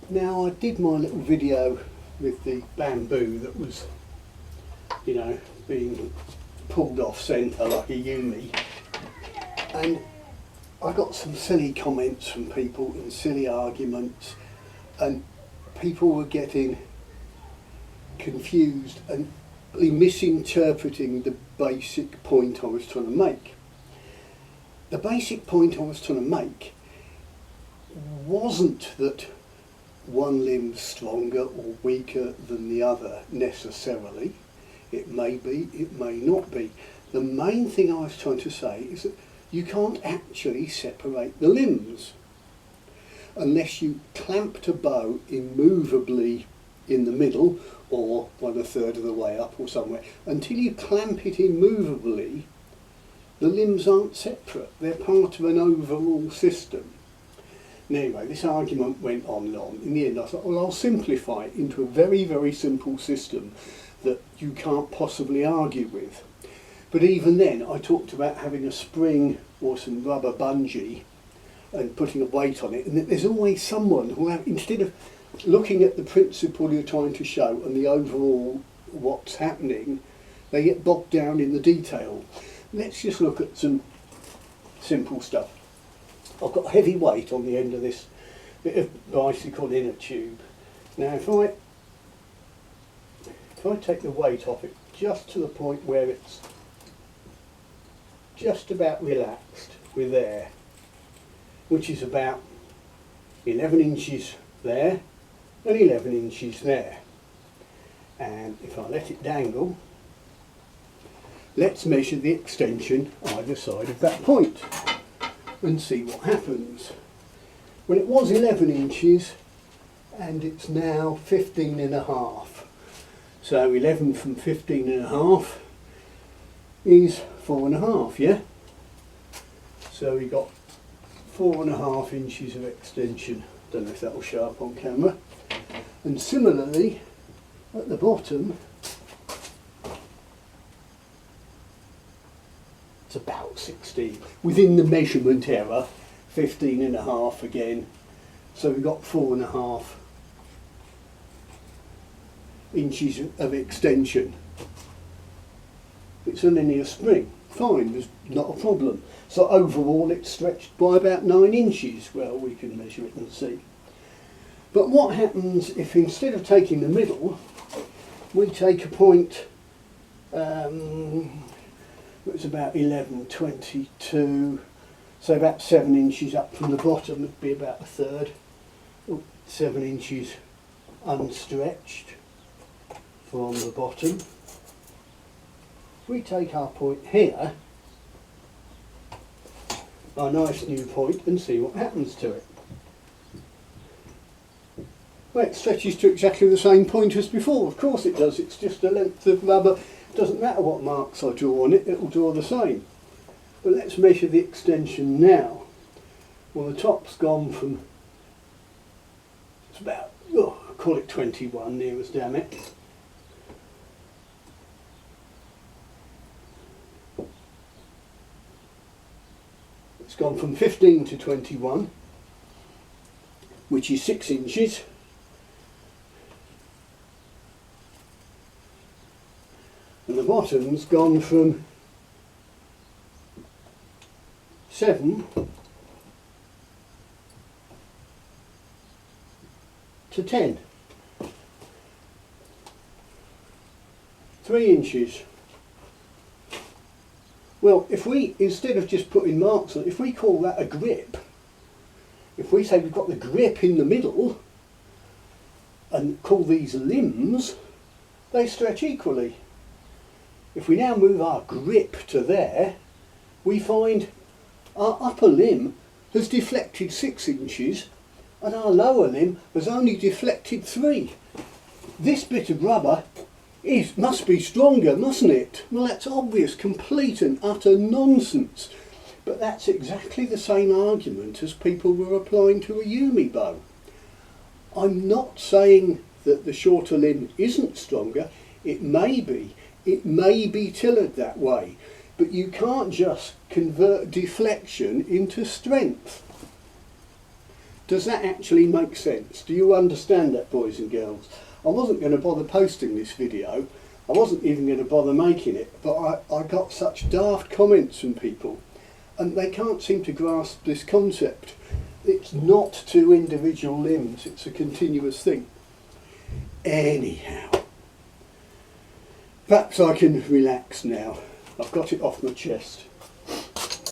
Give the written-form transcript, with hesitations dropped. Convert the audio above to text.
Now I did my little video with the bamboo that was, you know, being pulled off centre like a Yumi, and I got some silly comments from people and silly arguments, and people were getting confused and misinterpreting the basic point I was trying to make. The basic point I was trying to make wasn't that one limb's stronger or weaker than the other necessarily. It may be, it may not be. The main thing I was trying to say is that you can't actually separate the limbs unless you clamped a bow immovably in the middle or 1/3 of the way up or somewhere. Until you clamp it immovably, the limbs aren't separate, they're part of an overall system. And anyway, this argument went on and on. In the end I thought, well, I'll simplify it into a very, very simple system that you can't possibly argue with. But even then I talked about having a spring or some rubber bungee and putting a weight on it, and there's always someone who, instead of looking at the principle you're trying to show and the overall what's happening, they get bogged down in the detail. Let's just look at some simple stuff. I've got a heavy weight on the end of this bit of bicycle inner tube. Now if I take the weight off it just to the point where it's just about relaxed with air, which is about 11 inches there and 11 inches there, and if I let it dangle, let's measure the extension either side of that point and see what happens. Well, it was 11 inches and it's now 15.5. So 11 from 15.5 is 4.5, yeah? So we got 4.5 inches of extension. Don't know if that will show up on camera. And similarly, at the bottom, it's about 16. Within the measurement error, 15.5 again. So we've got 4.5 inches of extension. It's a linear spring. Fine, there's not a problem. So overall it's stretched by about 9 inches. Well, we can measure it and see. But what happens if instead of taking the middle, we take a point, it's about 11.22, so about 7 inches up from the bottom, would be about 1/3. 7 inches unstretched from the bottom. We take our point here, our nice new point, and see what happens to it. Well, it stretches to exactly the same point as before. Of course it does, it's just a length of rubber. It doesn't matter what marks I draw on it, it will draw the same. But let's measure the extension now. Well, the top's gone from, it's about, call it 21 near as damn it. It's gone from 15 to 21, which is 6 inches. And the bottom's gone from 7 to 10. 3 inches. Well, if we, instead of just putting marks on it, if we call that a grip, if we say we've got the grip in the middle and call these limbs, they stretch equally. If we now move our grip to there, we find our upper limb has deflected 6 inches and our lower limb has only deflected 3. This bit of rubber must be stronger, mustn't it? Well, that's obvious, complete and utter nonsense. But that's exactly the same argument as people were applying to a Yumi bow. I'm not saying that the shorter limb isn't stronger. It may be tillered that way, but you can't just convert deflection into strength. Does that actually make sense? Do you understand that, boys and girls? I wasn't going to bother posting this video. I wasn't even going to bother making it, but I got such daft comments from people, and they can't seem to grasp this concept. It's not two individual limbs, it's a continuous thing. Anyhow, perhaps I can relax now. I've got it off my chest.